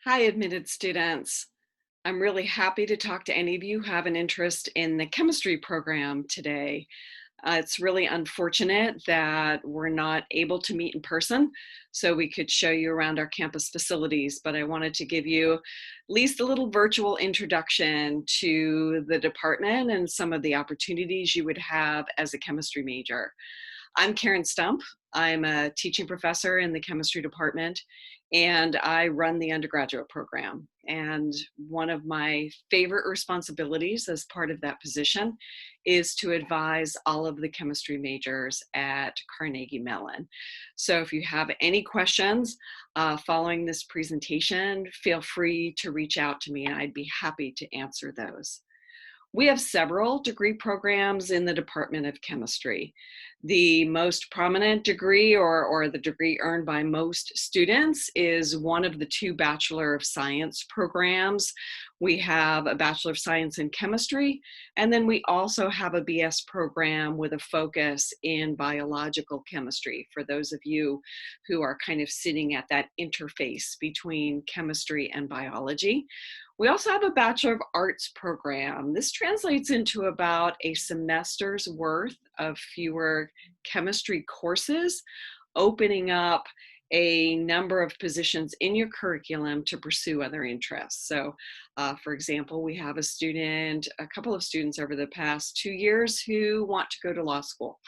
Hi, admitted students. I'm really happy to talk to any of you who have an interest in the chemistry program today. It's really unfortunate that we're not able to meet in person so we could show you around our campus facilities, but I wanted to give you at least a little virtual introduction to the department and some of the opportunities you would have as a chemistry major. I'm Karen Stump. I'm a teaching professor in the chemistry department, and I run the undergraduate program. And one of my favorite responsibilities as part of that position is to advise all of the chemistry majors at Carnegie Mellon. So if you have any questions following this presentation, feel free to reach out to me and I'd be happy to answer those. We have several degree programs in the Department of Chemistry. The most prominent degree or the degree earned by most students is one of the two Bachelor of Science programs. We have a Bachelor of Science in Chemistry, and then we also have a BS program with a focus in biological chemistry for those of you who are kind of sitting at that interface between chemistry and biology. We also have a Bachelor of Arts program. This translates into about a semester's worth of fewer chemistry courses, opening up a number of positions in your curriculum to pursue other interests. So, for example, we have a couple of students over the past 2 years who want to go to law school,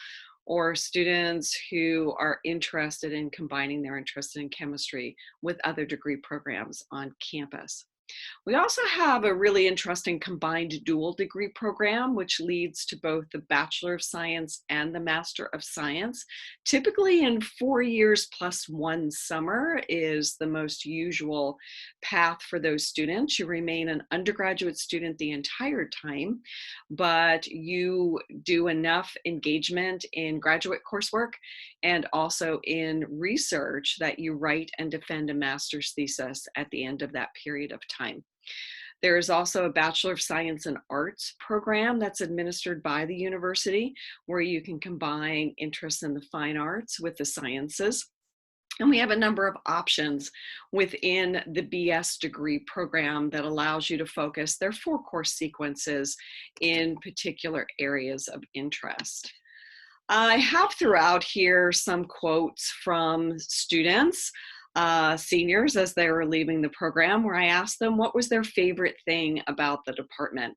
or students who are interested in combining their interest in chemistry with other degree programs on campus. We also have a really interesting combined dual degree program, which leads to both the Bachelor of Science and the Master of Science. Typically in 4 years plus one summer is the most usual path for those students. You remain an undergraduate student the entire time, but you do enough engagement in graduate coursework and also in research that you write and defend a master's thesis at the end of that period of time. There is also a Bachelor of Science and Arts program that's administered by the university where you can combine interests in the fine arts with the sciences. And we have a number of options within the BS degree program that allows you to focus their 4 course sequences in particular areas of interest. I have throughout here some quotes from students, seniors as they were leaving the program, where I asked them what was their favorite thing about the department.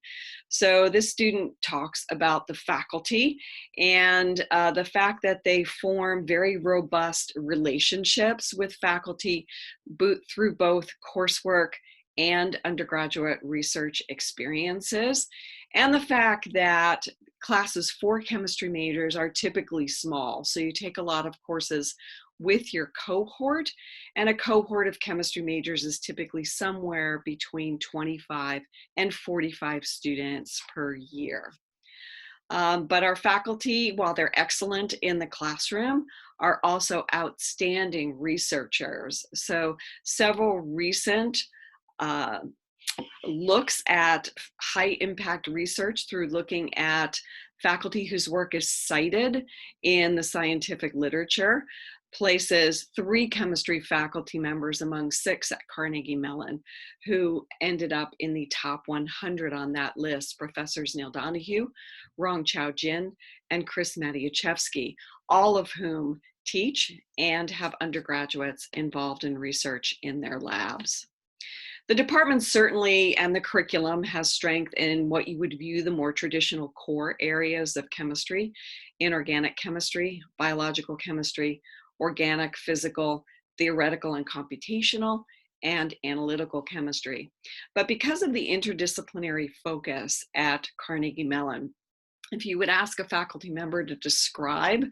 So this student talks about the faculty and the fact that they form very robust relationships with faculty through both coursework and undergraduate research experiences, and the fact that classes for chemistry majors are typically small. So you take a lot of courses with your cohort, and a cohort of chemistry majors is typically somewhere between 25 and 45 students per year. But our faculty, while they're excellent in the classroom, are also outstanding researchers. So several recent uh, looks at high impact research through looking at faculty whose work is cited in the scientific literature places 3 chemistry faculty members among 6 at Carnegie Mellon who ended up in the top 100 on that list: Professors Neil Donahue, Rong Chao Jin, and Chris Matiachevsky, all of whom teach and have undergraduates involved in research in their labs. The department certainly, and the curriculum, has strength in what you would view the more traditional core areas of chemistry: inorganic chemistry, biological chemistry, organic, physical, theoretical and computational, and analytical chemistry. But because of the interdisciplinary focus at Carnegie Mellon, if you would ask a faculty member to describe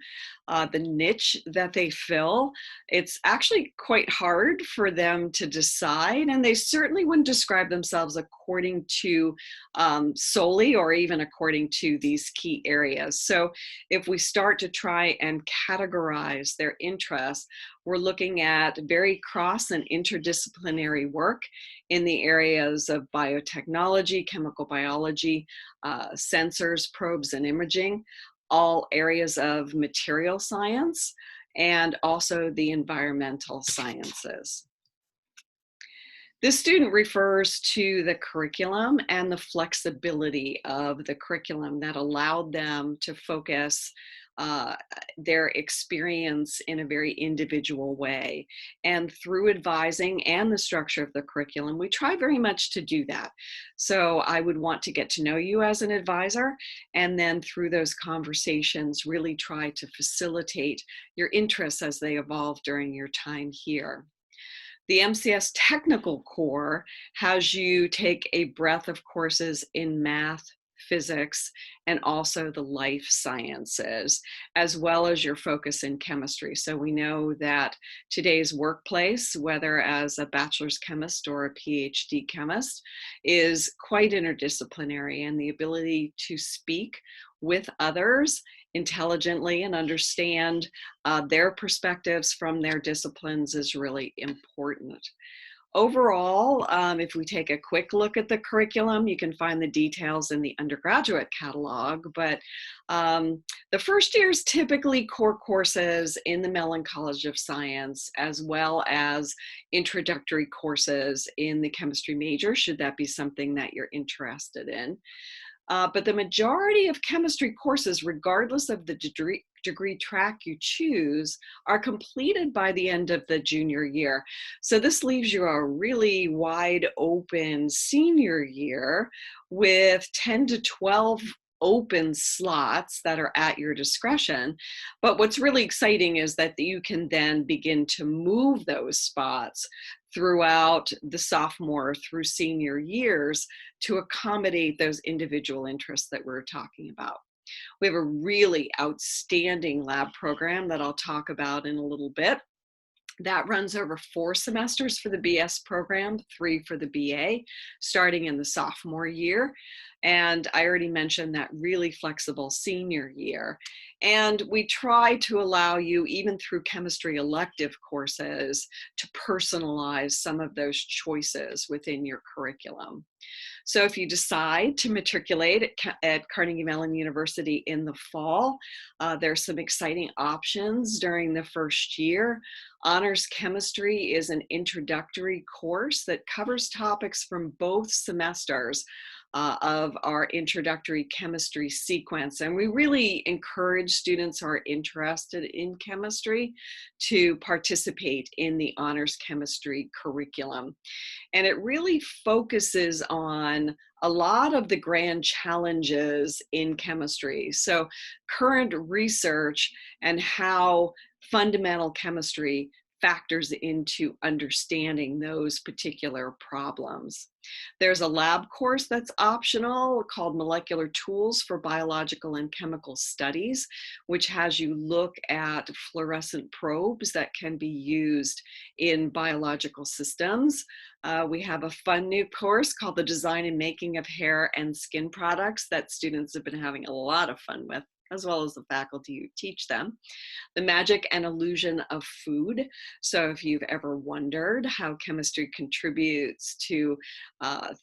the niche that they fill, it's actually quite hard for them to decide, and they certainly wouldn't describe themselves according to solely or even according to these key areas. So if we start to try and categorize their interests, we're looking at very cross and interdisciplinary work in the areas of biotechnology, chemical biology, sensors, probes, and imaging, all areas of material science, and also the environmental sciences. The student refers to the curriculum and the flexibility of the curriculum that allowed them to focus uh, their experience in a very individual way. And through advising and the structure of the curriculum, we try very much to do that. So I would want to get to know you as an advisor, and then through those conversations, really try to facilitate your interests as they evolve during your time here. The MCS Technical Core has you take a breadth of courses in math, physics, and also the life sciences, as well as your focus in chemistry. So we know that today's workplace, whether as a bachelor's chemist or a PhD chemist, is quite interdisciplinary, and the ability to speak with others intelligently and understand their perspectives from their disciplines is really important. Overall, if we take a quick look at the curriculum, you can find the details in the undergraduate catalog, but the first year is typically core courses in the Mellon College of Science, as well as introductory courses in the chemistry major, should that be something that you're interested in. But the majority of chemistry courses, regardless of the degree track you choose, are completed by the end of the junior year. So this leaves you a really wide open senior year with 10 to 12 open slots that are at your discretion. But what's really exciting is that you can then begin to move those spots throughout the sophomore through senior years to accommodate those individual interests that we're talking about. We have a really outstanding lab program that I'll talk about in a little bit. That runs over 4 semesters for the BS program, 3 for the BA, starting in the sophomore year. And I already mentioned that really flexible senior year. And we try to allow you, even through chemistry elective courses, to personalize some of those choices within your curriculum. So if you decide to matriculate at Carnegie Mellon University in the fall, there's some exciting options during the first year. Honors Chemistry is an introductory course that covers topics from both semesters of our introductory chemistry sequence. And we really encourage students who are interested in chemistry to participate in the honors chemistry curriculum. And it really focuses on a lot of the grand challenges in chemistry. So current research and how fundamental chemistry factors into understanding those particular problems. There's a lab course that's optional called Molecular Tools for Biological and Chemical Studies, which has you look at fluorescent probes that can be used in biological systems. We have a fun new course called the Design and Making of Hair and Skin Products that students have been having a lot of fun with, as well as the faculty who teach them. The Magic and Illusion of Food. So if you've ever wondered how chemistry contributes to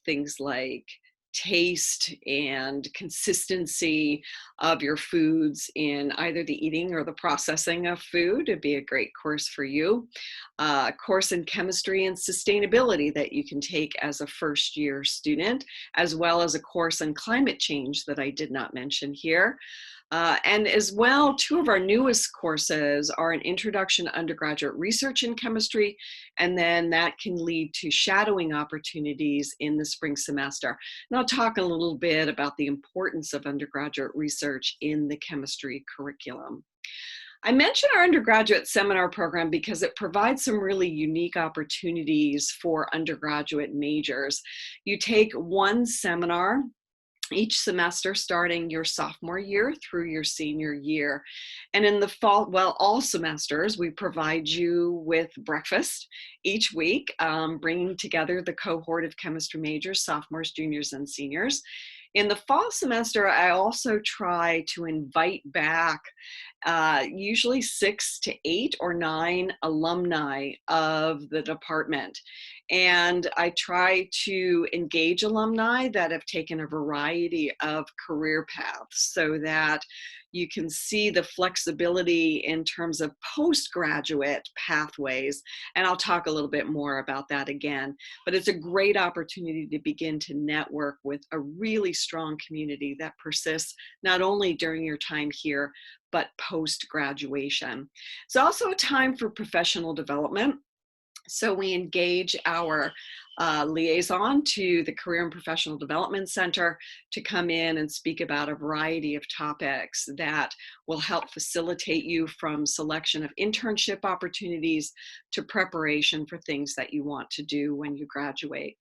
things like taste and consistency of your foods in either the eating or the processing of food, it'd be a great course for you. A course in chemistry and sustainability that you can take as a first year student, as well as a course in climate change that I did not mention here. And as well, 2 of our newest courses are an introduction to undergraduate research in chemistry, and then that can lead to shadowing opportunities in the spring semester. And I'll talk a little bit about the importance of undergraduate research in the chemistry curriculum. I mentioned our undergraduate seminar program because it provides some really unique opportunities for undergraduate majors. You take 1 seminar each semester starting your sophomore year through your senior year. And in the fall, well, all semesters, we provide you with breakfast each week, bringing together the cohort of chemistry majors, sophomores, juniors, and seniors. In the fall semester, I also try to invite back usually 6 to 8 or 9 alumni of the department. And I try to engage alumni that have taken a variety of career paths so that You can see the flexibility in terms of postgraduate pathways, and I'll talk a little bit more about that again. But it's a great opportunity to begin to network with a really strong community that persists not only during your time here, but post-graduation. It's also a time for professional development. So we engage our liaison to the Career and Professional Development Center to come in and speak about a variety of topics that will help facilitate you from selection of internship opportunities to preparation for things that you want to do when you graduate.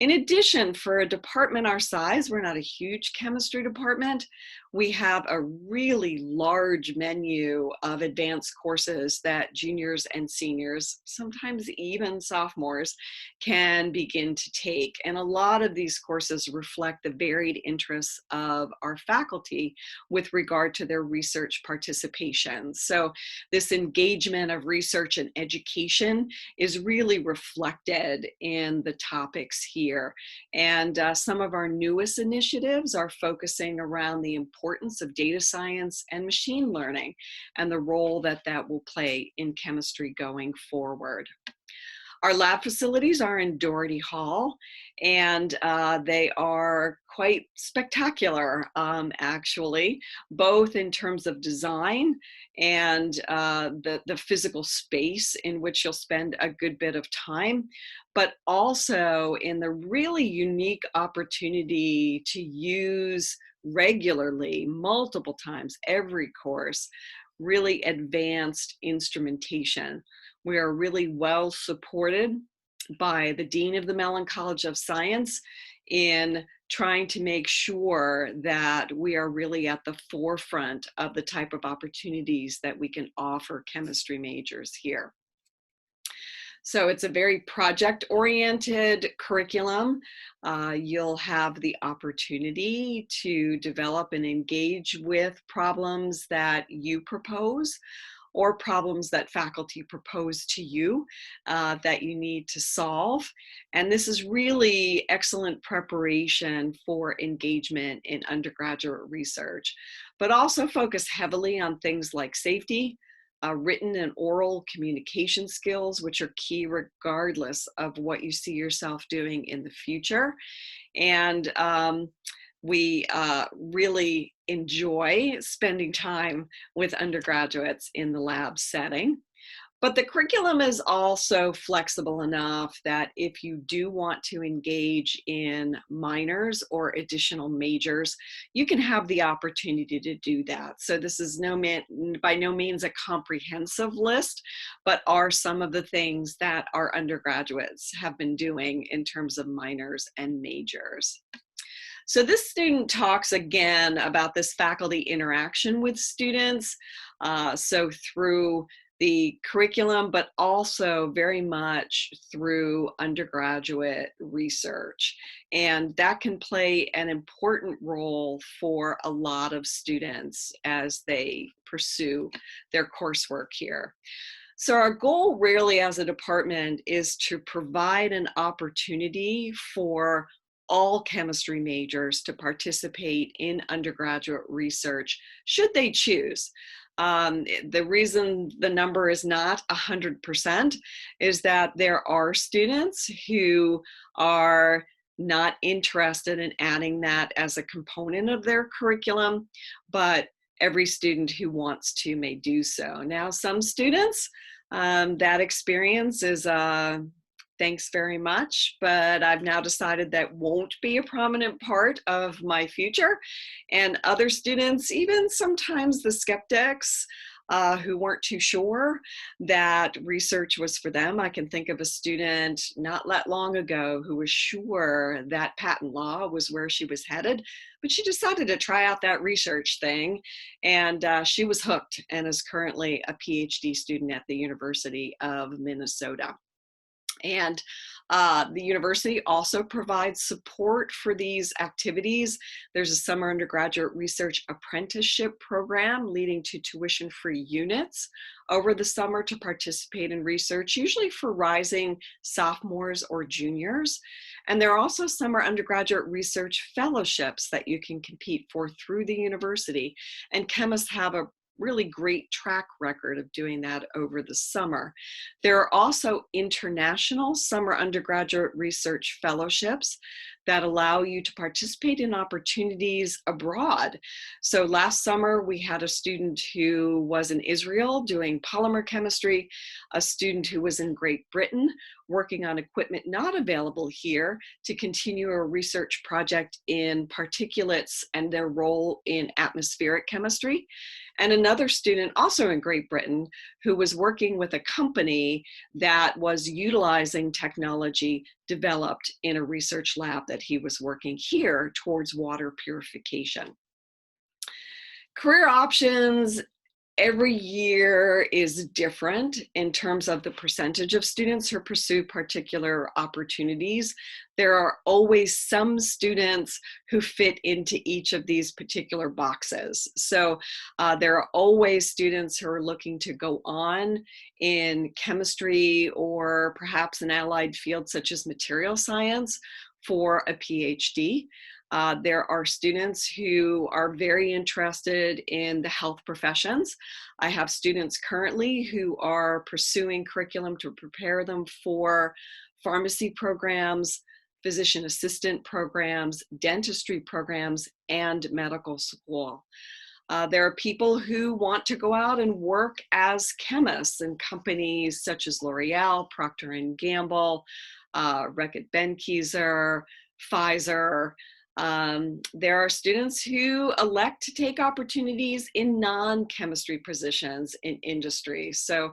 In addition, for a department our size, we're not a huge chemistry department. We have a really large menu of advanced courses that juniors and seniors, sometimes even sophomores, can begin to take. And a lot of these courses reflect the varied interests of our faculty with regard to their research participation. So this engagement of research and education is really reflected in the topics here. And some of our newest initiatives are focusing around the importance of data science and machine learning and the role that that will play in chemistry going forward. Our lab facilities are in Doherty Hall, and they are quite spectacular, actually, both in terms of design and the physical space in which you'll spend a good bit of time, but also in the really unique opportunity to use regularly, multiple times, every course, really advanced instrumentation. We are really well supported by the Dean of the Mellon College of Science in trying to make sure that we are really at the forefront of the type of opportunities that we can offer chemistry majors here. So it's a very project-oriented curriculum. You'll have the opportunity to develop and engage with problems that you propose or problems that faculty propose to you that you need to solve. And this is really excellent preparation for engagement in undergraduate research, but also focus heavily on things like safety, written and oral communication skills, which are key regardless of what you see yourself doing in the future. And we really enjoy spending time with undergraduates in the lab setting. But the curriculum is also flexible enough that if you do want to engage in minors or additional majors, you can have the opportunity to do that. So this is by no means a comprehensive list, but are some of the things that our undergraduates have been doing in terms of minors and majors. So this student talks again about this faculty interaction with students. So through the curriculum, but also very much through undergraduate research. And that can play an important role for a lot of students as they pursue their coursework here. So our goal really as a department is to provide an opportunity for all chemistry majors to participate in undergraduate research, should they choose. The reason the number is not 100% is that there are students who are not interested in adding that as a component of their curriculum, but every student who wants to may do so. Now, some students, that experience is thanks very much, but I've now decided that won't be a prominent part of my future. And other students, even sometimes the skeptics who weren't too sure that research was for them. I can think of a student not that long ago who was sure that patent law was where she was headed, but she decided to try out that research thing, and she was hooked and is currently a PhD student at the University of Minnesota. And the university also provides support for these activities. There's a summer undergraduate research apprenticeship program leading to tuition-free units over the summer to participate in research, usually for rising sophomores or juniors. And there are also summer undergraduate research fellowships that you can compete for through the university. And chemists have a really great track record of doing that over the summer. There are also international summer undergraduate research fellowships that allow you to participate in opportunities abroad. So last summer, we had a student who was in Israel doing polymer chemistry, a student who was in Great Britain working on equipment not available here to continue a research project in particulates and their role in atmospheric chemistry. And another student also in Great Britain who was working with a company that was utilizing technology developed in a research lab that he was working here towards water purification. Career options every year is different in terms of the percentage of students who pursue particular opportunities. There are always some students who fit into each of these particular boxes. So there are always students who are looking to go on in chemistry or perhaps an allied field such as material science for a PhD. There are students who are very interested in the health professions. I have students currently who are pursuing curriculum to prepare them for pharmacy programs, physician assistant programs, dentistry programs, and medical school. There are people who want to go out and work as chemists in companies such as L'Oreal, Procter & Gamble, Reckitt Benckiser, Pfizer. There are students who elect to take opportunities in non-chemistry positions in industry. So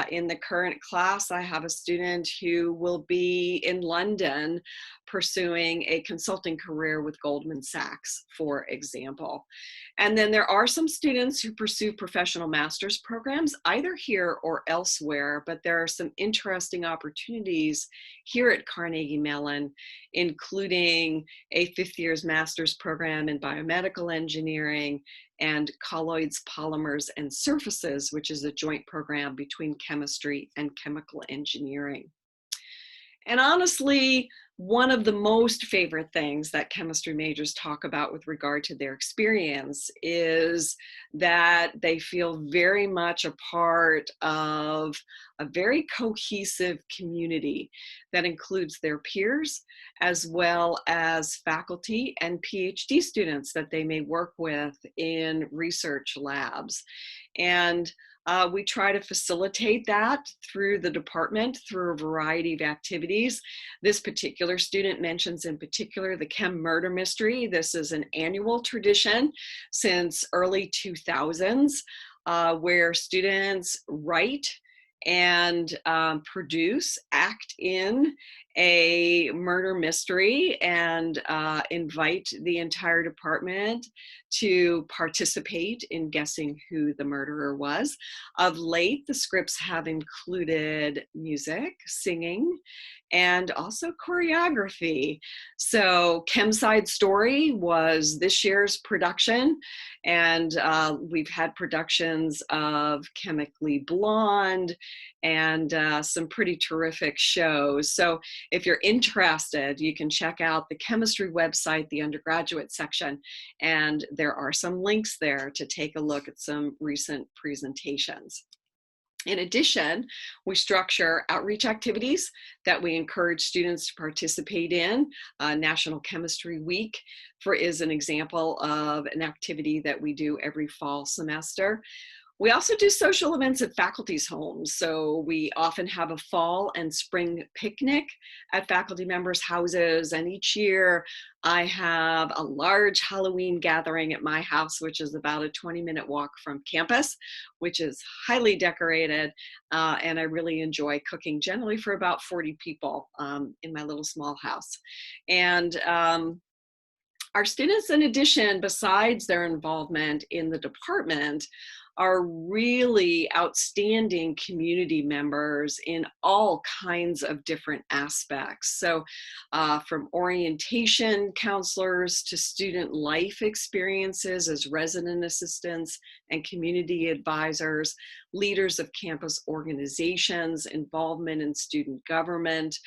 in the current class, I have a student who will be in London pursuing a consulting career with Goldman Sachs, for example. And then there are some students who pursue professional master's programs, either here or elsewhere, but there are some interesting opportunities here at Carnegie Mellon, including a 5th year's master's program in biomedical engineering and colloids, polymers, and surfaces, which is a joint program between chemistry and chemical engineering. And honestly, one of the most favorite things that chemistry majors talk about with regard to their experience is that they feel very much a part of a very cohesive community that includes their peers, as well as faculty and PhD students that they may work with in research labs. And we try to facilitate that through the department, through a variety of activities. This particular student mentions in particular the Chem Murder Mystery. This is an annual tradition since early 2000s where students write and produce, act in a murder mystery and invite the entire department to participate in guessing who the murderer was. Of late, the scripts have included music, singing, and also choreography. So Chemside Story was this year's production, and we've had productions of Chemically Blonde and some pretty terrific shows. So if you're interested, you can check out the chemistry website, the undergraduate section, and there are some links there to take a look at some recent presentations. In addition, we structure outreach activities that we encourage students to participate in. National Chemistry Week is an example of an activity that we do every fall semester. We also do social events at faculty's homes. So we often have a fall and spring picnic at faculty members' houses. And each year I have a large Halloween gathering at my house, which is about a 20-minute walk from campus, which is highly decorated. And I really enjoy cooking, generally for about 40 people in my little small house. And our students, in addition, besides their involvement in the department, are really outstanding community members in all kinds of different aspects. So from orientation counselors to student life experiences as resident assistants and community advisors, leaders of campus organizations, involvement in student government,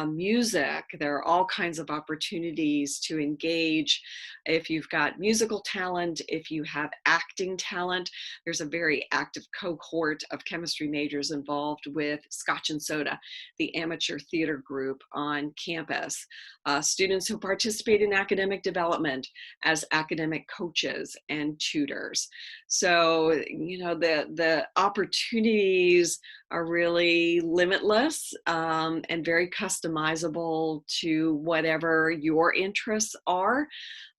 music. There are all kinds of opportunities to engage. If you've got musical talent, if you have acting talent, there's a very active cohort of chemistry majors involved with Scotch and Soda, the amateur theater group on campus. Students who participate in academic development as academic coaches and tutors. So, you know, the opportunities are really limitless and very customizable to whatever your interests are.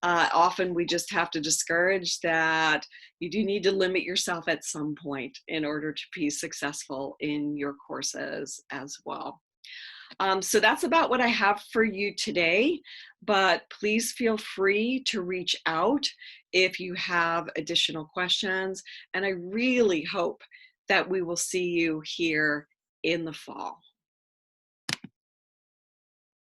Often we just have to discourage that you do need to limit yourself at some point in order to be successful in your courses as well. So that's about what I have for you today, but please feel free to reach out if you have additional questions. And I really hope that we will see you here in the fall.